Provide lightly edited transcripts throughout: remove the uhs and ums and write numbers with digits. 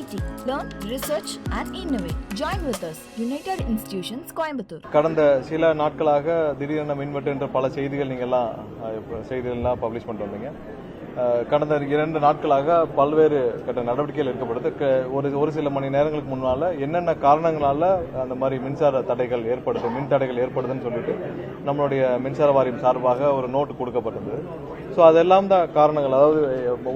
IT. Learn, research and innovate. Join with us. United Institutions, Coimbatore. கடந்த சில நாட்களாக திடீரென மின்வெட்டு என்ற பல செய்திகள் நீங்கள்லாம் செய்திகள்லாம் பப்ளிஷ் பண்ணிட்டு வந்தீங்க. கடந்த 2 நாட்களாக பல்வேறு கட்ட நடவடிக்கைகள் எடுக்கப்படுது. ஒரு சில மணி நேரங்களுக்கு முன்னால என்னென்ன காரணங்களால அந்த மாதிரி மின்சார தடைகள் ஏற்படுது, மின் தடைகள் ஏற்படுதுன்னு சொல்லிட்டு நம்மளுடைய மின்சார வாரியம் சார்பாக ஒரு நோட்டு கொடுக்கப்பட்டது. ஸோ அதெல்லாம் தான் காரணங்கள். அதாவது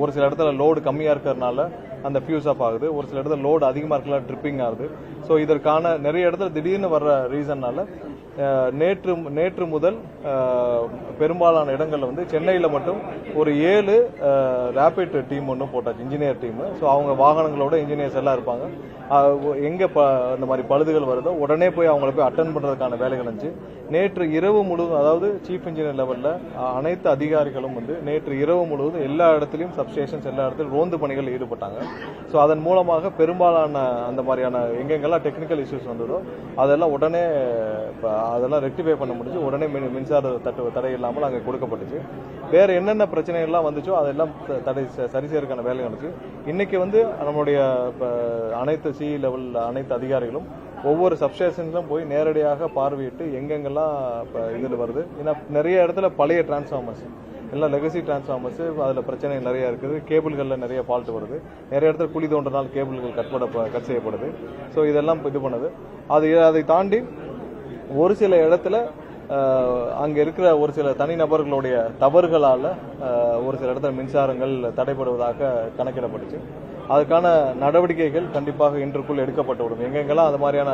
ஒரு சில இடத்துல லோடு கம்மியாக இருக்கிறதுனால அந்த ஃபியூஸ் ஆஃப் ஆகுது, ஒரு சில இடத்துல லோடு அதிகமாக இருக்கலாம், ட்ரிப்பிங் ஆகுது. ஸோ இதற்கான நிறைய இடத்துல திடீர்னு வர்ற ரீசன்னால நேற்று முதல் பெரும்பாலான இடங்களில் வந்து சென்னையில் மட்டும் ஒரு 7 ரேபிட் டீம் ஒன்று போட்டாச்சு, இன்ஜினியர் டீம். ஸோ அவங்க வாகனங்களோட இன்ஜினியர்ஸ் எல்லாம் இருப்பாங்க. எங்கே அந்த மாதிரி பழுதுகள் வருதோ உடனே போய் அவங்கள போய் அட்டன் பண்ணுறதுக்கான வேலைகள் இருந்துச்சு. நேற்று இரவு முழுவதும், அதாவது சீஃப் இன்ஜினியர் லெவலில் அனைத்து அதிகாரிகளும் வந்து நேற்று இரவு முழுவதும் எல்லா இடத்துலையும் சப்ஸ்டேஷன்ஸ் எல்லா இடத்துலையும் ரோந்து பணிகள் ஈடுபட்டாங்க. ஸோ அதன் மூலமாக பெரும்பாலான அந்த மாதிரியான எங்கெங்கெல்லாம் டெக்னிக்கல் இஷ்யூஸ் வந்ததோ அதெல்லாம் உடனே அதெல்லாம் ரெக்டிஃபை பண்ண முடிஞ்சு உடனே மின்சார தடை இல்லாமல் அங்கே கொடுக்கப்பட்டுச்சு. வேறு என்னென்ன பிரச்சனைகள்லாம் வந்துச்சோ அதெல்லாம் சரி செய்யறதுக்கான வேலை நடந்துச்சு. இன்னைக்கு வந்து நம்மளுடைய அனைத்து சி லெவல் அனைத்து அதிகாரிகளும் ஒவ்வொரு சப்ஸ்டேஷன்ஸும் போய் நேரடியாக பார்வையிட்டு எங்கெங்கெல்லாம் இதில் வருது. ஏன்னா நிறைய இடத்துல பழைய டிரான்ஸ்ஃபார்மர்ஸ் எல்லாம் லெகசி டிரான்ஸ்ஃபார்மர்ஸ், அதில் பிரச்சனை நிறைய இருக்குது. கேபிள்களில் நிறைய ஃபால்ட் வருது. நிறைய இடத்துல குழி தோன்றனால் கேபிள்கள் கட் செய்யப்படுது. ஸோ இதெல்லாம் இது பண்ணுது. அதை தாண்டி ஒரு சில இடத்துல அங்கே இருக்கிற ஒரு சில தனிநபர்களுடைய தவறுகளால் ஒரு சில இடத்துல மின்சாரங்கள் தடைபடுவதாக கணக்கிடப்பட்டுச்சு. அதுக்கான நடவடிக்கைகள் கண்டிப்பாக இன்றுக்குள் எடுக்கப்பட்டுவிடும். எங்கெங்கெல்லாம் அது மாதிரியான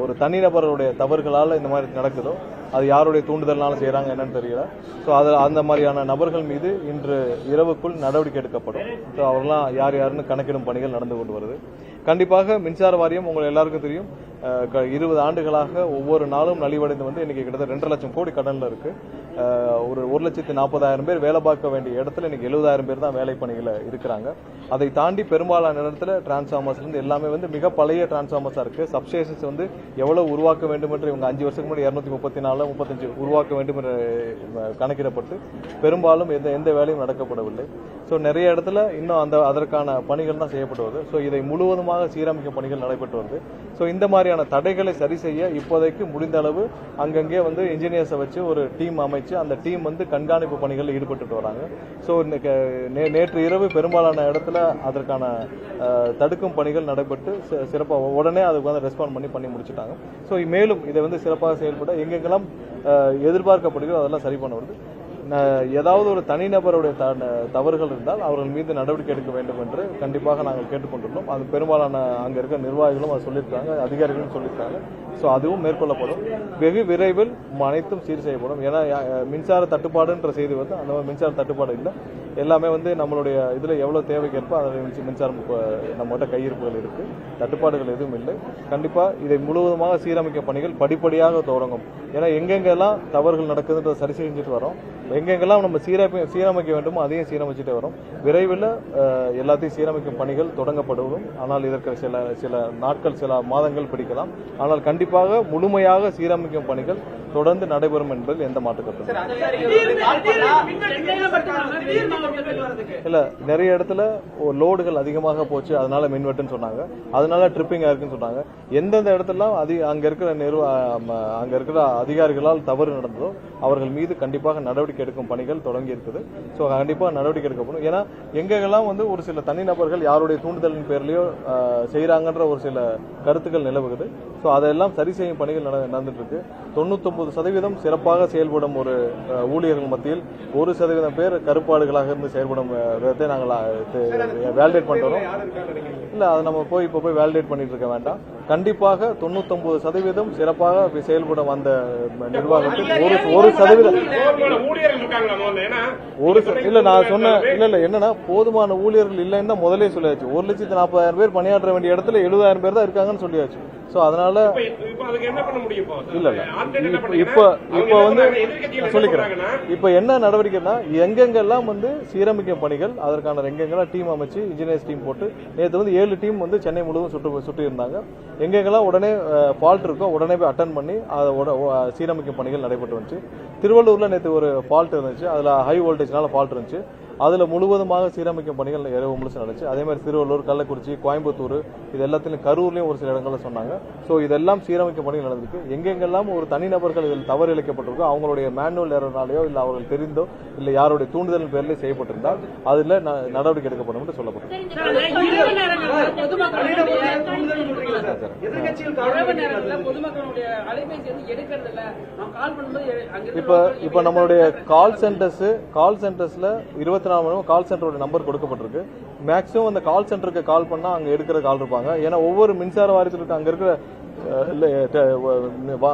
ஒரு தனிநபருடைய தவறுகளால் இந்த மாதிரி நடக்குதோ, அது யாருடைய தூண்டுதல்னால செய்கிறாங்க என்னன்னு தெரியல. ஸோ அந்த மாதிரியான நபர்கள் மீது இன்று இரவுக்குள் நடவடிக்கை எடுக்கப்படும். ஸோ அவரெல்லாம் யாருன்னு கணக்கிடும் பணிகள் நடந்து கொண்டு வருது. கண்டிப்பாக மின்சார வாரியம் உங்களுக்கு எல்லாருக்கும் தெரியும், 20 ஆண்டுகளாக ஒவ்வொரு நாளும் நலிவடைந்து வந்து இன்னைக்கு கிட்டத்தட்ட 2 லட்சம் கோடி கடன்ல இருக்கு. ஒரு 1,40,000 பேர் வேலை பார்க்க வேண்டிய இடத்துல இன்னைக்கு 70,000 பேர் தான் வேலை பணிகளை இருக்கிறாங்க. அதை தாண்டி பெரும்பாலான இடத்துல டிரான்ஸ்ஃபார்மர்ஸ் இருந்து எல்லாமே வந்து மிக பழைய டிரான்ஸ்ஃபார்மர்ஸா இருக்கு. சப்ஸ்டேஷன்ஸ் வந்து எவ்வளவு உருவாக்க வேண்டும் என்று இவங்க 5 வருஷத்துக்கு முன்னாடி 234, 35 உருவாக்க வேண்டும் என்று கணக்கிடப்பட்டு பெரும்பாலும் எந்த வேலையும் நடக்கப்படவில்லை. ஸோ நிறைய இடத்துல இன்னும் அதற்கான பணிகள் தான் செய்யப்பட்டு வருது. ஸோ இதை முழுவதுமாக சீரமைக்கும் பணிகள் நடைபெற்று வருது. ஸோ இந்த மாதிரியான தடைகளை சரி செய்ய இப்போதைக்கு முடிந்த அளவு அங்கங்கே வந்து இன்ஜினியர்ஸை வச்சு ஒரு டீம் அமைச்சு அந்த டீம் வந்து கண்காணிப்பு பணிகளில் ஈடுபட்டு வராங்க. ஸோ நேற்று இரவு பெரும்பாலான இடத்துல அதற்கான தடுக்கும் பணிகள் நடைபெற்று சிறப்பாக உடனே அதுக்கு வந்து ரெஸ்பாண்ட் பண்ணி முடிச்சுட்டாங்க. ஸோ மேலும் இதை வந்து சிறப்பாக செயல்பட எங்கெங்கெல்லாம் எதிர்பார்க்கப்படுகிறதோ அதெல்லாம் சரி பண்ண வருது. ஏதாவது ஒரு தனிநபருடைய தவறுகள் இருந்தால் அவர்கள் மீது நடவடிக்கை எடுக்க வேண்டும் என்று கண்டிப்பாக நாங்கள் கேட்டுக்கொண்டுள்ளோம். அது பெரும்பாலான அங்கே இருக்க நிர்வாகிகளும் அது சொல்லியிருக்காங்க, அதிகாரிகளும் சொல்லியிருக்காங்க. ஸோ அதுவும் மேற்கொள்ளப்படும். வெகு விரைவில் அனைத்தும் சீர் செய்யப்படும். ஏன்னா மின்சார தட்டுப்பாடுன்ற செய்தி வந்து அந்த மாதிரி மின்சார தட்டுப்பாடு இல்லை. எல்லாமே வந்து நம்மளுடைய இதில் எவ்வளோ தேவைக்கேற்ப அதில் மின்சாரம் நம்மகிட்ட கையிருப்புகள் இருக்குது, தட்டுப்பாடுகள் எதுவும் இல்லை. கண்டிப்பாக இதை முழுவதுமாக சீரமைக்க பணிகள் படிப்படியாக தொடங்கும். ஏன்னா எங்கெங்கெல்லாம் தவறுகள் நடக்குதுன்றதை சரி செஞ்சுட்டு வரோம், எங்கெங்கெல்லாம் நம்ம சீரமைக்க வேண்டுமோ அதையும் சீரமைச்சுட்டே வரோம். விரைவில் எல்லாத்தையும் சீரமைக்கும் பணிகள் தொடங்கப்படுவதும். ஆனால் இதற்கு சில நாட்கள், சில மாதங்கள் பிடிக்கலாம். ஆனால் கண்டிப்பாக முழுமையாக சீரமைக்கும் பணிகள் தொடர்ந்து நடைபெறும் என்பதில் எந்த மாற்று கருத்தும் இல்ல. நிறைய இடத்துல லோடுகள் அதிகமாக போச்சு, அதனால மின்வெட்டுன்னு சொன்னாங்க, அதனால ட்ரிப்பிங் ஆயிருக்குன்னு சொன்னாங்க. எந்தெந்த இடத்துல அங்க இருக்கிற அதிகாரிகளால் தவறு நடந்ததோ அவர்கள் மீது கண்டிப்பாக நடவடிக்கை எடுக்கும் பணிகள் தொடங்கி இருக்குது. ஸோ கண்டிப்பாக நடவடிக்கை எடுக்கப்படும். ஏன்னா எங்கெல்லாம் வந்து ஒரு சில தனிநபர்கள் யாருடைய தூண்டுதலின் பேர்லயோ செய்யறாங்கன்ற ஒரு சில கருத்துக்கள் நிலவுகிறது. ஸோ அதெல்லாம் சரி செய்யும் பணிகள் நடந்துட்டு இருக்கு. 99% சிறப்பாக செயல்படும் ஒரு ஊழியர்கள் மத்தியில் 1% பேர் கருப்பாடுகளாக இருந்து செயல்படும் விதத்தை நாங்கள் வேலிடேட் பண்ணிட்டு வரோம். இல்ல அதை நம்ம இப்போ போய் வேலிடேட் பண்ணிட்டு இருக்க வேண்டாம். கண்டிப்பாக 99% சிறப்பாக செயல்படும் அந்த நிர்வாகத்தில் 1% இல்ல நான் சொன்ன இல்ல என்னன்னா போதுமான ஊழியர்கள் இல்லைன்னு தான் முதலே சொல்லியாச்சு. 1,40,000 பேர் பணியாற்ற வேண்டிய இடத்துல 70,000 பேர் தான் இருக்காங்கன்னு சொல்லியாச்சு. சோ அதனால இல்ல இப்ப வந்து சொல்லிக்கிறேன். இப்ப என்ன நடவடிக்கைன்னா எங்கெங்கெல்லாம் வந்து சீரமைக்கும் பணிகள் அதற்கான எங்கெங்கெல்லாம் டீம் அமைச்சு இன்ஜினியர்ஸ் டீம் போட்டு நேற்று வந்து 7 டீம் வந்து சென்னை முழுவதும் சுற்றி இருந்தாங்க. எங்கெங்கெல்லாம் உடனே ஃபால்ட் இருக்கோ உடனே போய் அட்டன் பண்ணி அதை சீரமைக்கும் பணிகள் நடைபெற்று வந்துச்சு. திருவள்ளூர்ல நேற்று ஒரு ஃபால்ட் இருந்துச்சு, அதுல ஹை வோல்டேஜ்னால ஃபால்ட் இருந்துச்சு. அதில் முழுவதுமாக சீரமைக்கும் பணிகள் இரவு முழுசு நடந்துச்சு. அதே மாதிரி திருவள்ளூர், கள்ளக்குறிச்சி, கோயம்புத்தூர் இது எல்லாத்திலும் கரூர்லேயும் ஒரு சில இடங்களில் சொன்னாங்க. ஸோ இதெல்லாம் சீரமைக்கும் பணிகள் நடந்திருக்கு. எங்கெங்கெல்லாம் ஒரு தனிநபர்கள் இதில் தவறு இழைக்கப்பட்டிருக்கோ அவங்களுடைய மேனுவல் எரர்னாலேயோ இல்லை அவர்கள் தெரிந்தோ இல்லை யாருடைய தூண்டுதல் பேரில் செய்யப்பட்டிருந்தால் அதில் நடவடிக்கை எடுக்கப்படும் என்று சொல்லப்பட்டது. இப்ப நம்மளுடைய கால் சென்டர்ஸ்ல 24 மணி நேரம் கால் சென்டரோட நம்பர் கொடுக்கப்பட்டிருக்கு. மேக்ஸிமம் அந்த கால் சென்டருக்கு கால் பண்ணா அங்க எடுக்கிற கால் இருப்பாங்க. ஏன்னா ஒவ்வொரு மின்சார வாரியத்திற்கு அங்க இருக்கிற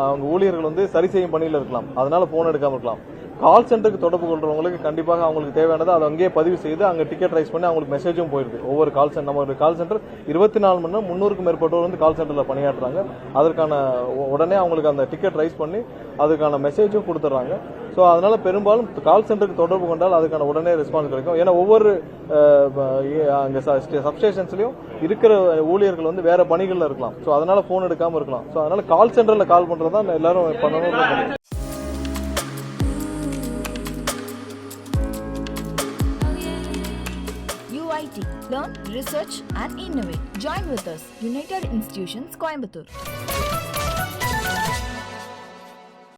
அவங்க ஊழியர்கள் வந்து சரி செய்யும் பணியில் இருக்கலாம், அதனால போன் எடுக்காம இருக்கலாம். கால் சென்டருக்கு தொடர்பு கொள்றவங்களுக்கு கண்டிப்பாக அவங்களுக்கு தேவையானது அதை அங்கேயே பதிவு செய்து அங்கே டிக்கெட் ரைஸ் பண்ணி அவங்களுக்கு மெசேஜும் போயிடுது. ஒவ்வொரு கால் சென்டர் நம்ம கால் சென்டர் 24 மணி நேரம் 300க்கும் மேற்பட்டோர் வந்து கால் சென்டரில் பணியாற்றுறாங்க. அதற்கான உடனே அவங்களுக்கு அந்த டிக்கெட் ரைஸ் பண்ணி அதுக்கான மெசேஜும் கொடுத்துட்றாங்க. ஸோ அதனால பெரும்பாலும் கால் சென்டருக்கு தொடர்பு கொண்டால் அதுக்கான உடனே ரெஸ்பான்ஸ் கிடைக்கும். ஏன்னா ஒவ்வொரு அங்கே சப்ஸ்டேஷன்ஸ்லையும் இருக்கிற ஊழியர்கள் வந்து வேற பணிகளில் இருக்கலாம். ஸோ அதனால போன் எடுக்காம இருக்கலாம். ஸோ அதனால கால் சென்டரில் கால் பண்றது தான் எல்லாரும் பண்ணணும். UIT. Learn, research and innovate. Join with us. United Institutions, Coimbatore.